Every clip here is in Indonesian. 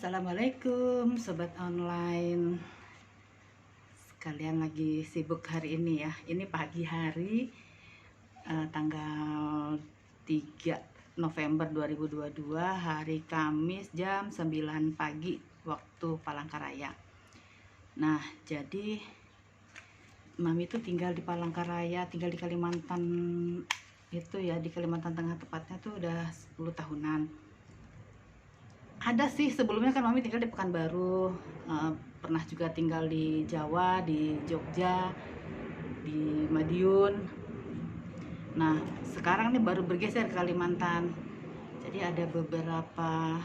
Assalamualaikum sobat online. Sekalian lagi sibuk hari ini ya. Ini pagi hari tanggal 3 November 2022, hari Kamis jam 9 pagi waktu Palangkaraya. Nah, jadi Mami itu tinggal di Palangkaraya, tinggal di Kalimantan itu ya, di Kalimantan Tengah tepatnya tuh udah 10 tahunan. Ada sih sebelumnya kan Mami tinggal di Pekanbaru, pernah juga tinggal di Jawa, di Jogja, di Madiun. Nah sekarang nih baru bergeser ke Kalimantan. Jadi ada beberapa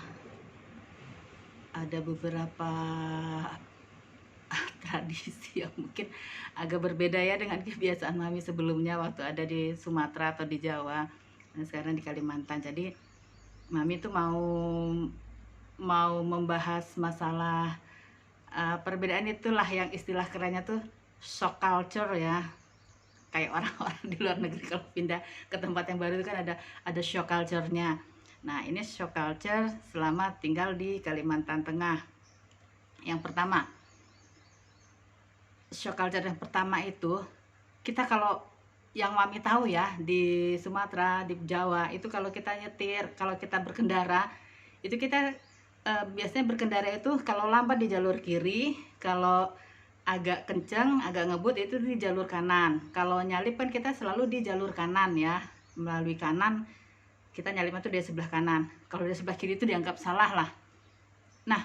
tradisi yang mungkin agak berbeda ya dengan kebiasaan Mami sebelumnya waktu ada di Sumatera atau di Jawa. Nah, sekarang di Kalimantan. Jadi Mami tuh mau membahas masalah perbedaan itulah yang istilah kerennya tuh shock culture ya. Kayak orang-orang di luar negeri kalau pindah ke tempat yang baru itu kan ada shock culture-nya. Nah, ini shock culture selama tinggal di Kalimantan Tengah. Yang pertama, shock culture yang pertama itu, kita kalau yang Mami tahu ya, di Sumatera, di Jawa, itu kalau kita nyetir, kalau kita berkendara, itu kita biasanya berkendara itu kalau lambat di jalur kiri, kalau agak kenceng, agak ngebut itu di jalur kanan. Kalau nyalip kan kita selalu di jalur kanan ya, melalui kanan, kita nyalipnya tuh di sebelah kanan. Kalau di sebelah kiri itu dianggap salah lah. Nah,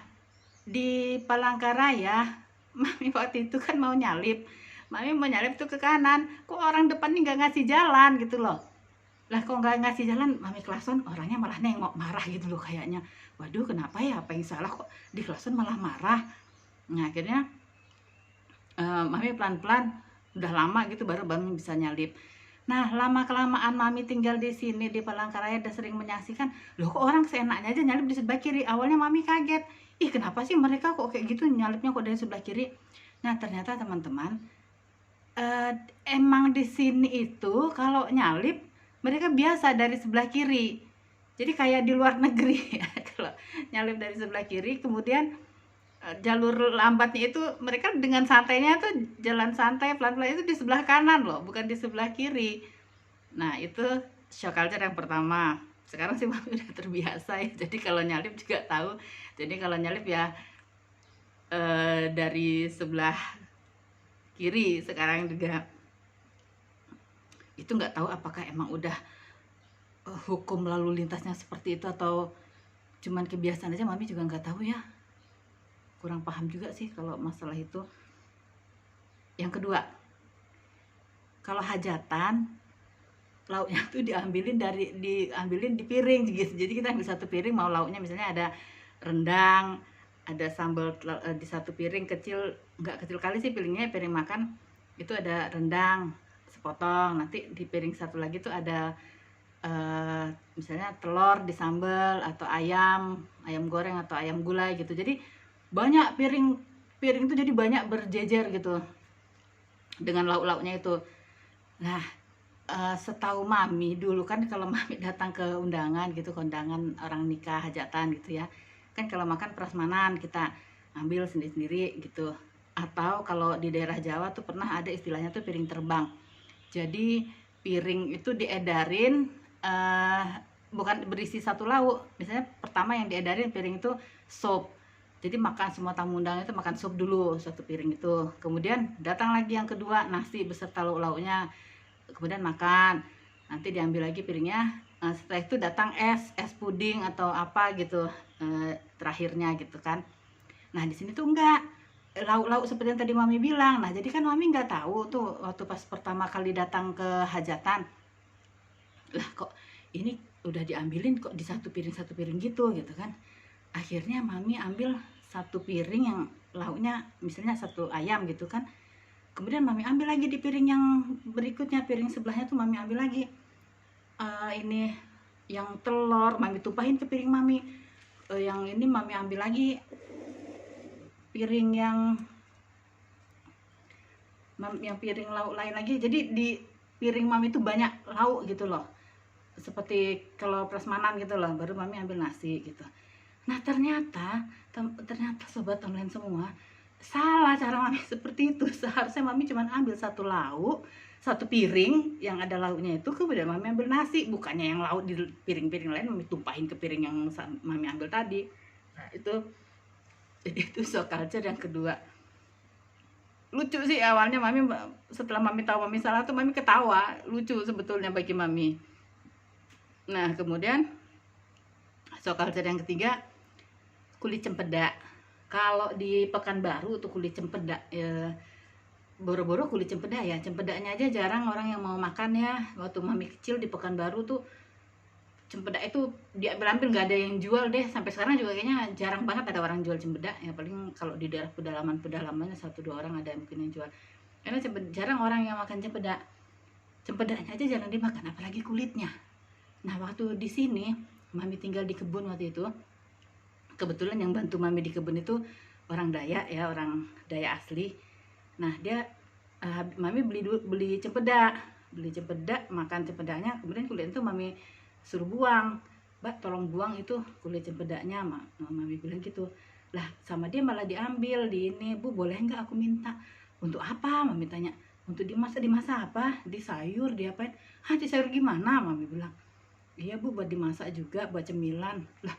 di Palangkaraya, Mami waktu itu kan mau nyalip, Mami mau nyalip tuh ke kanan, kok orang depan nih nggak ngasih jalan gitu loh. Lah kok nggak ngasih jalan, Mami klakson, orangnya malah nengok, marah gitu loh kayaknya. Waduh, kenapa ya, apa yang salah kok di klakson malah marah. Nah akhirnya Mami pelan-pelan, udah lama gitu baru Mami bisa nyalip. Nah lama kelamaan Mami tinggal di sini di Palangkaraya dan sering menyaksikan, loh kok orang seenaknya aja nyalip di sebelah kiri. Awalnya Mami kaget, ih kenapa sih mereka kok kayak gitu nyalipnya kok dari sebelah kiri. Nah ternyata teman-teman, emang di sini itu kalau nyalip mereka biasa dari sebelah kiri. Jadi kayak di luar negeri ya, kalau nyalip dari sebelah kiri, kemudian jalur lambatnya itu mereka dengan santainya tuh jalan santai pelan-pelan itu di sebelah kanan loh, bukan di sebelah kiri. Nah itu shock culture yang pertama. Sekarang sih Mami udah terbiasa ya, jadi kalau nyalip juga tahu. Jadi kalau nyalip ya dari sebelah kiri sekarang juga. Itu nggak tahu apakah emang udah hukum lalu lintasnya seperti itu atau cuman kebiasaan aja, Mami juga nggak tahu ya, kurang paham juga sih kalau masalah itu. Yang kedua, kalau hajatan lauknya tuh diambilin di piring gitu. Jadi kita ambil satu piring, mau lauknya misalnya ada rendang, ada sambal di satu piring kecil, nggak kecil kali sih piringnya, piring makan itu ada rendang sepotong, nanti di piring satu lagi tuh ada misalnya telur di sambal atau ayam goreng atau ayam gulai gitu. Jadi banyak piring itu, jadi banyak berjejer gitu dengan lauk-lauknya itu. Nah setahu Mami dulu kan kalau Mami datang ke undangan gitu, ke undangan orang nikah, hajatan gitu ya, kan kalau makan prasmanan kita ambil sendiri-sendiri gitu. Atau kalau di daerah Jawa tuh pernah ada istilahnya tuh piring terbang. Jadi piring itu diedarin, bukan berisi satu lauk. Misalnya pertama yang diedarin piring itu sup, jadi makan semua tamu undangan itu makan sup dulu satu piring itu. Kemudian datang lagi yang kedua, nasi beserta lauk-lauknya, kemudian makan, nanti diambil lagi piringnya. Setelah itu datang es puding atau apa gitu, terakhirnya gitu kan. Nah di sini tuh enggak, lauk-lauk seperti yang tadi Mami bilang. Nah jadi kan Mami nggak tahu tuh waktu pas pertama kali datang ke hajatan, lah kok ini udah diambilin kok di satu piring gitu kan. Akhirnya Mami ambil satu piring yang lauknya misalnya satu ayam gitu kan, kemudian Mami ambil lagi di piring yang berikutnya, piring sebelahnya tuh Mami ambil lagi ini yang telur, Mami tumpahin ke piring Mami. Yang ini Mami ambil lagi piring yang piring lauk lain lagi. Jadi di piring Mami itu banyak lauk gitu loh, seperti kalau prasmanan gitu loh. Baru Mami ambil nasi gitu. Nah ternyata sobat online semua, salah cara mami seperti itu. Seharusnya mami cuma ambil satu lauk, satu piring yang ada lauknya itu, kemudian mami ambil nasi, bukannya yang lauk di piring-piring lain mami tumpahin ke piring yang mami ambil tadi. Nah itu shock culture yang kedua. Lucu sih awalnya mami, setelah mami tahu mami salah tuh mami ketawa, lucu sebetulnya bagi mami. Nah kemudian shock culture yang ketiga, kulit cempedak. Kalau di Pekanbaru tuh kulit cempedak ya, boro-boro kulit cempedak ya, cempedaknya aja jarang orang yang mau makan ya. Waktu mami kecil di Pekanbaru tuh cempedak itu diambil-ambil, nggak ada yang jual deh. Sampai sekarang juga kayaknya jarang banget ada orang jual cempedak ya, paling kalau di daerah pedalaman-pedalamannya 1-2 orang ada mungkin yang jual, karena jarang orang yang makan cempedak. Cempedaknya aja jarang dimakan, apalagi kulitnya. Nah waktu di sini mami tinggal di kebun waktu itu, kebetulan yang bantu mami di kebun itu orang Dayak ya, orang Dayak asli. Nah dia mami beli cempedak, makan cempedaknya, kemudian kulit itu mami suruh buang. Mbak tolong buang itu kulit cempedaknya, mami bilang gitu. Lah sama dia malah diambil di ini. Bu boleh nggak aku minta? Untuk apa? Mami tanya. Untuk dimasak apa? Di sayur, diapain? Hah di sayur gimana? Mami bilang. Iya bu, buat dimasak juga, buat cemilan. Lah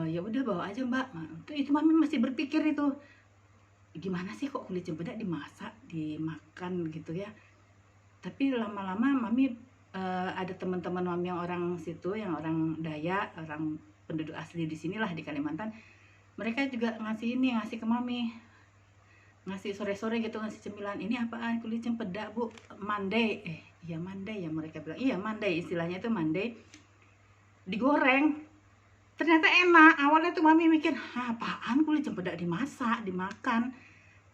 ya udah bawa aja mbak. Itu mami masih berpikir itu, gimana sih kok kulit cempedak dimasak, dimakan gitu ya. Tapi lama-lama mami ada teman-teman mami yang orang situ, yang orang Dayak, orang penduduk asli di sinilah di Kalimantan. Mereka juga ngasih ke mami, ngasih sore-sore gitu, ngasih cemilan. Ini apaan? Kulit cempedak bu, mandai. Iya mandai ya mereka bilang. Iya mandai, istilahnya itu mandai. Digoreng. Ternyata enak. Awalnya tuh mami mikir, apaan kulit cempedak dimasak, dimakan.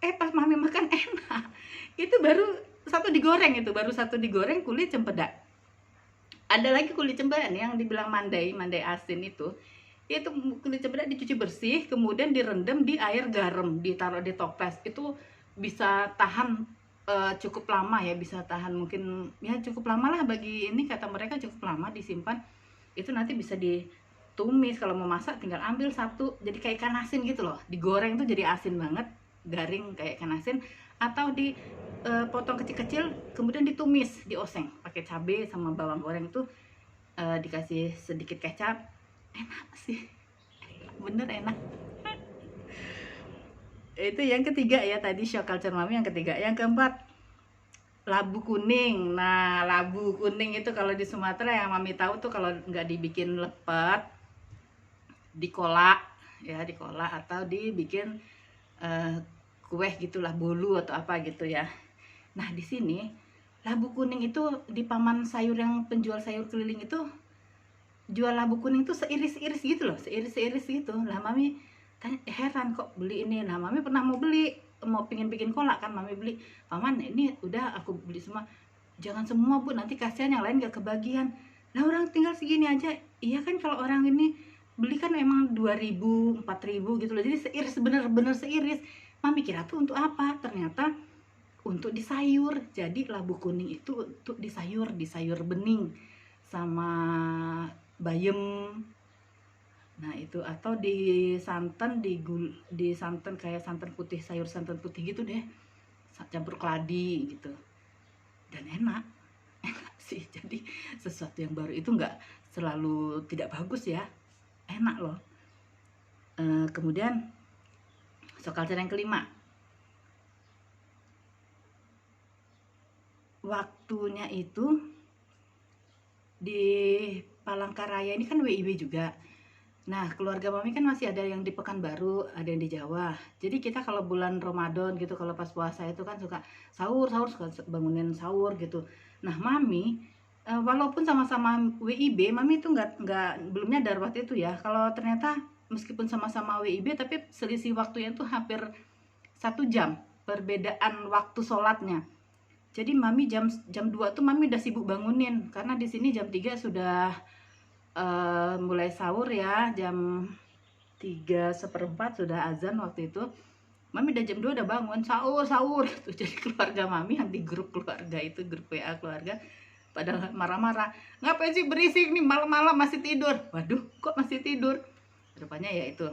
Pas mami makan enak. Itu baru satu digoreng kulit cempedak. Ada lagi kulit cempedak yang dibilang mandai asin itu kulit cempedak dicuci bersih, kemudian direndam di air garam, ditaruh di toples. Itu bisa tahan cukup lama ya, bisa tahan mungkin ya cukup lama lah, bagi ini kata mereka cukup lama disimpan. Itu nanti bisa ditumis, kalau mau masak tinggal ambil satu, jadi kayak ikan asin gitu loh. Digoreng tuh jadi asin banget, garing kayak ikan asin. Atau dipotong kecil-kecil, kemudian ditumis, dioseng pakai cabai sama bawang goreng itu, dikasih sedikit kecap. Enak sih, bener enak. Itu yang ketiga ya, tadi shock culture mami yang ketiga. Yang keempat, labu kuning. Nah labu kuning itu kalau di Sumatera yang mami tahu tuh, kalau nggak dibikin lepet, dikolak ya, atau dibikin kue gitulah, bolu atau apa gitu ya. Nah di sini labu kuning itu di paman sayur yang penjual sayur keliling itu jual labu kuning tuh seiris-iris gitu loh, seiris-seiris gitu. Lah mami tanya, heran kok beli ini. Nah mami pernah mau beli, mau pingin bikin kolak kan, mami beli, paman ini udah aku beli semua. Jangan semua bu, nanti kasihan yang lain gak kebagian. Lah orang tinggal segini aja. Iya kan, kalau orang ini beli kan emang 2.000, 4.000 gitu loh. Jadi seiris, bener-bener seiris. Mami kira tuh untuk apa? Ternyata untuk di sayur. Jadi labu kuning itu untuk di sayur bening sama bayam. Nah itu, atau di santan, di santan kayak santan putih, sayur santan putih gitu deh, campur keladi gitu. Dan enak sih. Jadi sesuatu yang baru itu nggak selalu tidak bagus ya, enak loh. Kemudian shock culture yang kelima, waktunya itu di Palangkaraya ini kan WIB juga. Nah keluarga mami kan masih ada yang di Pekanbaru, ada yang di Jawa. Jadi kita kalau bulan Ramadan gitu, kalau pas puasa itu kan suka sahur, suka bangunin sahur gitu. Nah mami walaupun sama-sama WIB, mami itu belum nyadar waktu itu ya, kalau ternyata meskipun sama-sama WIB tapi selisih waktunya itu hampir 1 jam perbedaan waktu sholatnya. Jadi mami jam 2 tuh mami udah sibuk bangunin, karena di sini jam 3 sudah mulai sahur ya, jam 3:15 sudah azan waktu itu. Mami udah jam 2 udah bangun sahur tuh. Jadi keluarga mami yang di grup keluarga itu, grup WA keluarga, pada marah-marah, ngapain sih berisik nih malam-malam masih tidur. Waduh kok masih tidur, Rupanya ya itu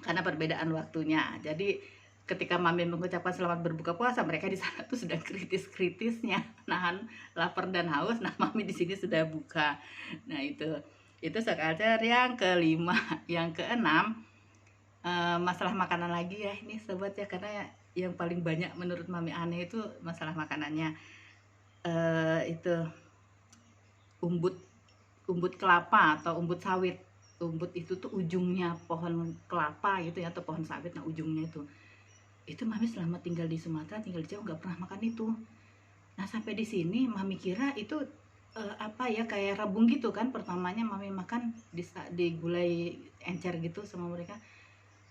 karena perbedaan waktunya. Jadi ketika mami mengucapkan selamat berbuka puasa, mereka di sana tuh sudah kritis-kritisnya nahan lapar dan haus. Nah, mami di sini sudah buka. Nah, itu seculture yang kelima. Yang keenam, masalah makanan lagi ya ini sobat ya, karena yang paling banyak menurut mami aneh itu masalah makanannya. Itu umbut umbut kelapa atau umbut sawit. Umbut itu tuh ujungnya pohon kelapa gitu ya, atau pohon sawit. Nah, ujungnya itu mami selama tinggal di Sumatera, tinggal di Jawa nggak pernah makan itu. Nah, sampai di sini mami kira itu apa ya, kayak rebung gitu kan. Pertamanya mami makan di gulai encer gitu sama mereka.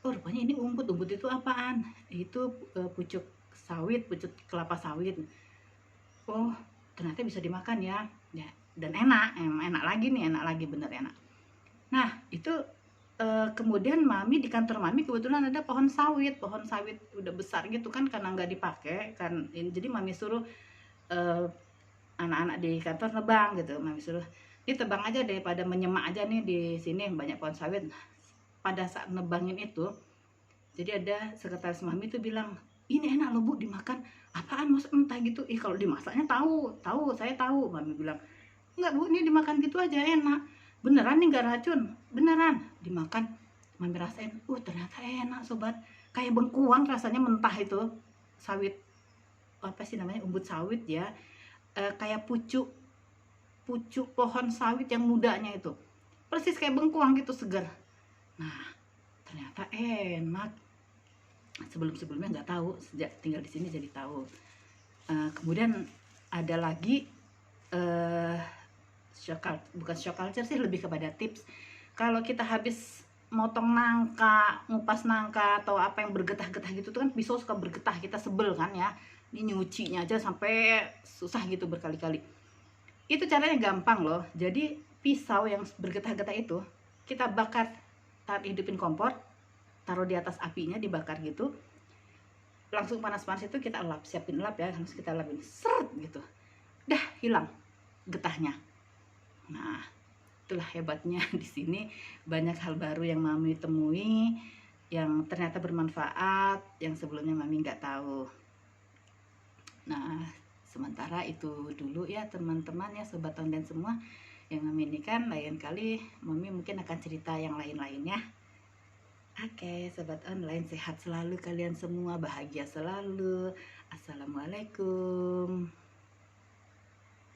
Oh, rupanya ini umbut. Umbut itu apaan? Itu pucuk sawit, pucuk kelapa sawit. Oh, ternyata bisa dimakan ya. Ya, dan enak, enak lagi nih, enak lagi, bener enak. Nah, itu kemudian mami di kantor mami kebetulan ada pohon sawit udah besar gitu kan, karena nggak dipakai kan ini, jadi mami suruh eh, anak-anak di kantor nebang gitu. Mami suruh ditebang aja daripada menyemak aja nih, di sini banyak pohon sawit. Pada saat nebangin itu, jadi ada sekretaris mami tuh bilang, ini enak loh bu dimakan. Apaan mas, entah gitu. Ih, kalau dimasaknya tahu saya tahu. Mami bilang, enggak bu, ini dimakan gitu aja enak. Beneran nih nggak racun, beneran. Dimakan, mami rasain, ternyata enak sobat. Kayak bengkuang rasanya mentah itu. Sawit, apa sih namanya, umbut sawit ya. Kayak pucuk pohon sawit yang mudanya itu. Persis kayak bengkuang gitu, segar. Nah, ternyata enak. Sebelumnya nggak tahu, sejak tinggal di sini jadi tahu. Kemudian ada lagi bukan shock culture sih, lebih kepada tips. Kalau kita habis motong nangka, ngupas nangka atau apa yang bergetah-getah gitu tuh kan, pisau suka bergetah, kita sebel kan ya. Ini nyucinya aja sampai susah gitu berkali-kali. Itu caranya gampang loh. Jadi pisau yang bergetah-getah itu kita bakar, hidupin kompor, taruh di atas apinya, dibakar gitu, langsung panas-panas itu kita elap, siapin elap ya, harus kita elapin, seret gitu, dah hilang getahnya. Nah, itulah hebatnya di sini, banyak hal baru yang mami temui yang ternyata bermanfaat, yang sebelumnya mami nggak tahu. Nah, sementara itu dulu ya teman-teman ya, sobat online semua yang mami ini kan, lain kali mami mungkin akan cerita yang lain-lainnya. Oke, sobat online, sehat selalu kalian semua, bahagia selalu. Assalamualaikum.